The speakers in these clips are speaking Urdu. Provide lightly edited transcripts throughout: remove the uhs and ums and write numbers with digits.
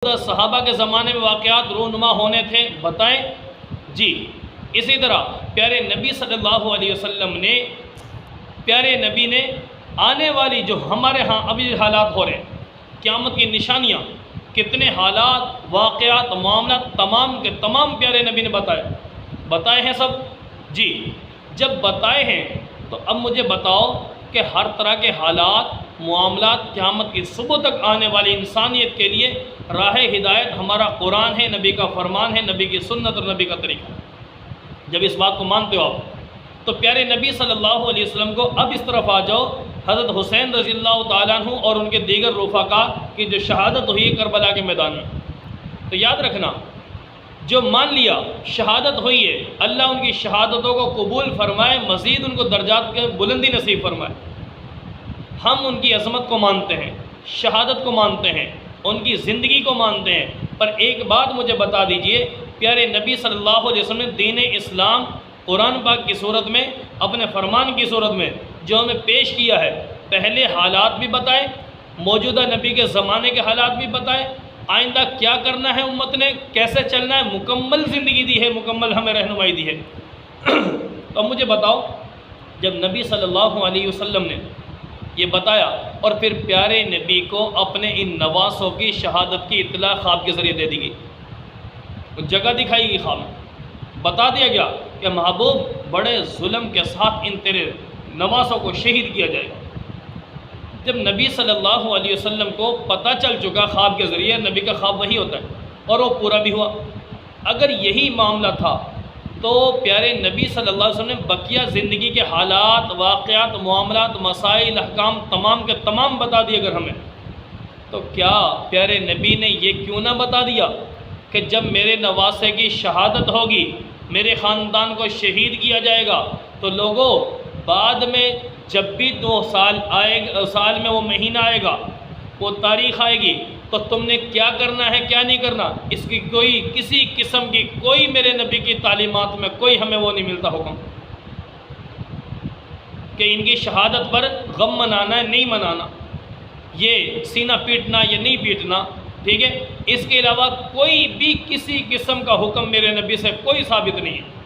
موجودہ صحابہ کے زمانے میں واقعات رونما ہونے تھے، بتائیں جی۔ اسی طرح پیارے نبی صلی اللہ علیہ وسلم نے، پیارے نبی نے آنے والی جو ہمارے ہاں ابھی حالات ہو رہے ہیں، قیامت کی نشانیاں، کتنے حالات، واقعات، معاملات تمام کے تمام پیارے نبی نے بتائے ہیں سب جی۔ جب بتائے ہیں تو اب مجھے بتاؤ کہ ہر طرح کے حالات، معاملات، قیامت کی صبح تک آنے والی انسانیت کے لیے راہ ہدایت ہمارا قرآن ہے، نبی کا فرمان ہے، نبی کی سنت اور نبی کا طریقہ۔ جب اس بات کو مانتے ہو آپ تو پیارے نبی صلی اللہ علیہ وسلم کو اب اس طرف آ جاؤ، حضرت حسین رضی اللہ تعالیٰ عنہ اور ان کے دیگر رفقا کی جو شہادت ہوئی کربلا کے میدان میں، تو یاد رکھنا جو مان لیا شہادت ہوئی ہے، اللہ ان کی شہادتوں کو قبول فرمائے، مزید ان کو درجات کے بلندی نصیب فرمائے۔ ہم ان کی عظمت کو مانتے ہیں، شہادت کو مانتے ہیں، ان کی زندگی کو مانتے ہیں، پر ایک بات مجھے بتا دیجئے، پیارے نبی صلی اللہ علیہ وسلم نے دین اسلام قرآن پاک کی صورت میں، اپنے فرمان کی صورت میں جو ہمیں پیش کیا ہے، پہلے حالات بھی بتائے، موجودہ نبی کے زمانے کے حالات بھی بتائے، آئندہ کیا کرنا ہے امت نے، کیسے چلنا ہے، مکمل زندگی دی ہے، مکمل ہمیں رہنمائی دی ہے۔ تو مجھے بتاؤ، جب نبی صلی اللہ علیہ وسلم نے یہ بتایا اور پھر پیارے نبی کو اپنے ان نواسوں کی شہادت کی اطلاع خواب کے ذریعے دے دی گئی، جگہ دکھائی گئی، خواب میں بتا دیا گیا کہ محبوب بڑے ظلم کے ساتھ ان تیرے نواسوں کو شہید کیا جائے گا۔ جب نبی صلی اللہ علیہ وسلم کو پتہ چل چکا خواب کے ذریعے، نبی کا خواب وہی ہوتا ہے اور وہ پورا بھی ہوا۔ اگر یہی معاملہ تھا تو پیارے نبی صلی اللہ علیہ وسلم نے بقیہ زندگی کے حالات، واقعات، معاملات، مسائل، احکام تمام کے تمام بتا دیے اگر ہمیں، تو کیا پیارے نبی نے یہ کیوں نہ بتا دیا کہ جب میرے نواسے کی شہادت ہوگی، میرے خاندان کو شہید کیا جائے گا، تو لوگوں بعد میں جب بھی 2 سال میں وہ مہینہ آئے گا، وہ تاریخ آئے گی، تو تم نے کیا کرنا ہے کیا نہیں کرنا، اس کی کوئی کسی قسم کی کوئی میرے نبی کی تعلیمات میں کوئی ہمیں وہ نہیں ملتا حکم کہ ان کی شہادت پر غم منانا ہے نہیں منانا، یہ سینہ پیٹنا یا نہیں پیٹنا، ٹھیک ہے۔ اس کے علاوہ کوئی بھی کسی قسم کا حکم میرے نبی سے کوئی ثابت نہیں ہے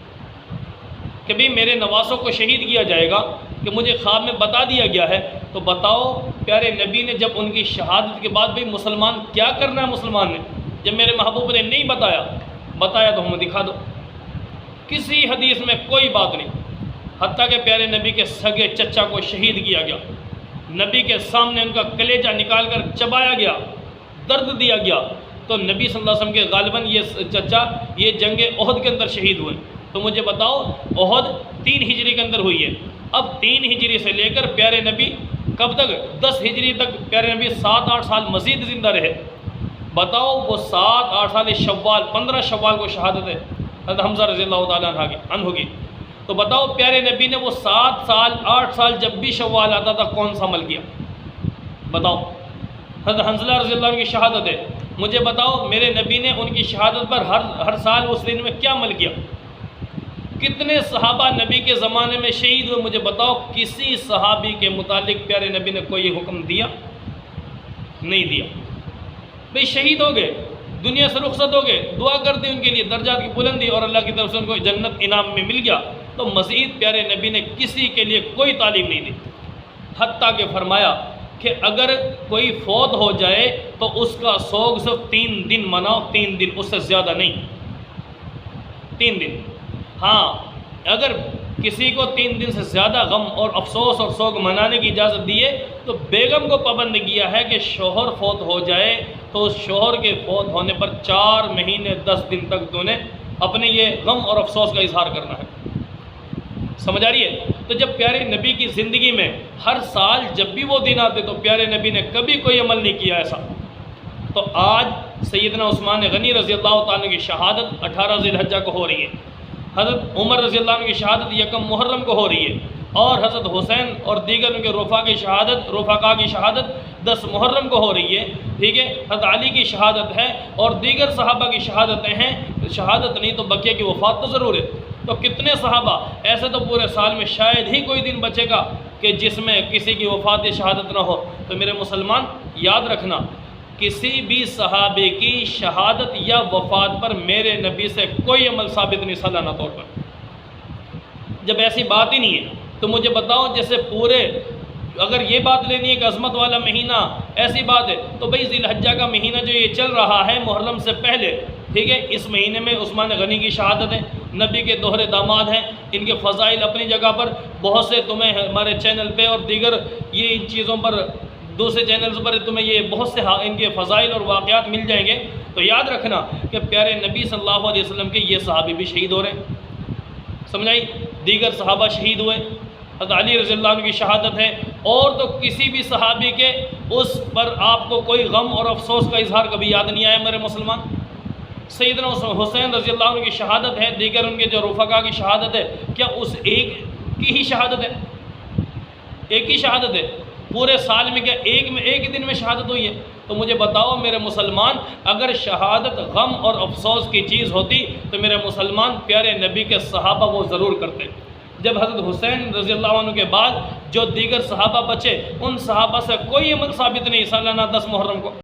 کہ بھی میرے نواسوں کو شہید کیا جائے گا، کہ مجھے خواب میں بتا دیا گیا ہے۔ تو بتاؤ پیارے نبی نے جب ان کی شہادت کے بعد بھی مسلمان کیا کرنا ہے، مسلمان نے جب میرے محبوب نے نہیں بتایا تو ہمیں دکھا دو، کسی حدیث میں کوئی بات نہیں، حتیٰ کہ پیارے نبی کے سگے چچا کو شہید کیا گیا، نبی کے سامنے ان کا کلیجہ نکال کر چبایا گیا، درد دیا گیا، تو نبی صلی اللہ علیہ وسلم کے غالباً یہ چچا یہ جنگ احد کے اندر شہید ہوئے۔ تو مجھے بتاؤ احد 3 ہجری کے اندر ہوئی ہے، اب 3 ہجری سے لے کر پیارے نبی کب تک، 10 ہجری تک پیارے نبی 7-8 سال مزید زندہ رہے۔ بتاؤ وہ 7-8 سال شوال 15 شوال کو شہادت ہے حضرت حمزہ رضی اللہ تعالیٰ عنہ کی، تو بتاؤ پیارے نبی نے وہ 7 سال 8 سال جب بھی شوال آتا تھا کون سا عمل کیا، بتاؤ۔ حضرت حنظلہ رضی اللہ عنہ کی شہادت ہے، مجھے بتاؤ میرے نبی نے ان کی شہادت پر ہر سال اس دن میں کیا عمل کیا، کتنے صحابہ نبی کے زمانے میں شہید ہوئے، مجھے بتاؤ کسی صحابی کے متعلق پیارے نبی نے کوئی حکم دیا نہیں دیا، بھئی شہید ہو گئے، دنیا سے رخصت ہو گئے، دعا کر دی ان کے لیے درجات کی بلندی اور اللہ کی طرف سے ان کو جنت انعام میں مل گیا، تو مزید پیارے نبی نے کسی کے لیے کوئی تعلیم نہیں دی، حتیٰ کہ فرمایا کہ اگر کوئی فوت ہو جائے تو اس کا سوگ صرف 3 دن مناؤ، 3 دن، اس سے زیادہ نہیں، 3 دن۔ ہاں اگر کسی کو 3 دن سے زیادہ غم اور افسوس اور سوگ منانے کی اجازت دی ہے تو بیگم کو پابند کیا ہے کہ شوہر فوت ہو جائے تو اس شوہر کے فوت ہونے پر 4 مہینے 10 دن تک تو نے اپنے یہ غم اور افسوس کا اظہار کرنا ہے، سمجھ آ رہی ہے۔ تو جب پیارے نبی کی زندگی میں ہر سال جب بھی وہ دن آتے تو پیارے نبی نے کبھی کوئی عمل نہیں کیا ایسا، تو آج سیدنا عثمان غنی رضی اللہ تعالیٰ کی شہادت 18 ذی الحجہ کو ہو رہی ہے، حضرت عمر رضی اللہ عنہ کی شہادت 1 محرم کو ہو رہی ہے، اور حضرت حسین اور دیگر ان کے رفقا کی شہادت 10 محرم کو ہو رہی ہے، ٹھیک ہے۔ حضرت علی کی شہادت ہے اور دیگر صحابہ کی شہادتیں ہیں، شہادت نہیں تو بقیہ کی وفات تو ضرور ہے۔ تو کتنے صحابہ ایسے تو پورے سال میں شاید ہی کوئی دن بچے گا کہ جس میں کسی کی وفات یا شہادت نہ ہو۔ تو میرے مسلمان یاد رکھنا کسی بھی صحابے کی شہادت یا وفات پر میرے نبی سے کوئی عمل ثابت نہیں سالانہ طور پر۔ جب ایسی بات ہی نہیں ہے تو مجھے بتاؤ، جیسے پورے اگر یہ بات لینی ہے کہ عظمت والا مہینہ ایسی بات ہے تو بھئی ذی الحجہ کا مہینہ جو یہ چل رہا ہے محرم سے پہلے، ٹھیک ہے، اس مہینے میں عثمان غنی کی شہادت ہے، نبی کے دوہرے داماد ہیں، ان کے فضائل اپنی جگہ پر بہت سے تمہیں ہمارے چینل پہ اور دیگر یہ ان چیزوں پر دوسرے چینلز پر تمہیں یہ بہت سے ان کے فضائل اور واقعات مل جائیں گے۔ تو یاد رکھنا کہ پیارے نبی صلی اللہ علیہ وسلم کے یہ صحابی بھی شہید ہو رہے ہیں، سمجھائی، دیگر صحابہ شہید ہوئے، حضرت علی رضی اللہ عنہ کی شہادت ہے، اور تو کسی بھی صحابی کے اس پر آپ کو کوئی غم اور افسوس کا اظہار کبھی یاد نہیں آیا میرے مسلمان۔ سیدنا حسین رضی اللہ عنہ کی شہادت ہے، دیگر ان کے جو رفقا کی شہادت ہے، کیا اس ایک کی ہی شہادت ہے؟ ایک ہی شہادت ہے پورے سال میں؟ کیا ایک ہی دن میں شہادت ہوئی ہے؟ تو مجھے بتاؤ میرے مسلمان، اگر شہادت غم اور افسوس کی چیز ہوتی تو میرے مسلمان پیارے نبی کے صحابہ وہ ضرور کرتے۔ جب حضرت حسین رضی اللہ عنہ کے بعد جو دیگر صحابہ بچے، ان صحابہ سے کوئی عمل ثابت نہیں سالانہ 10 محرم کو۔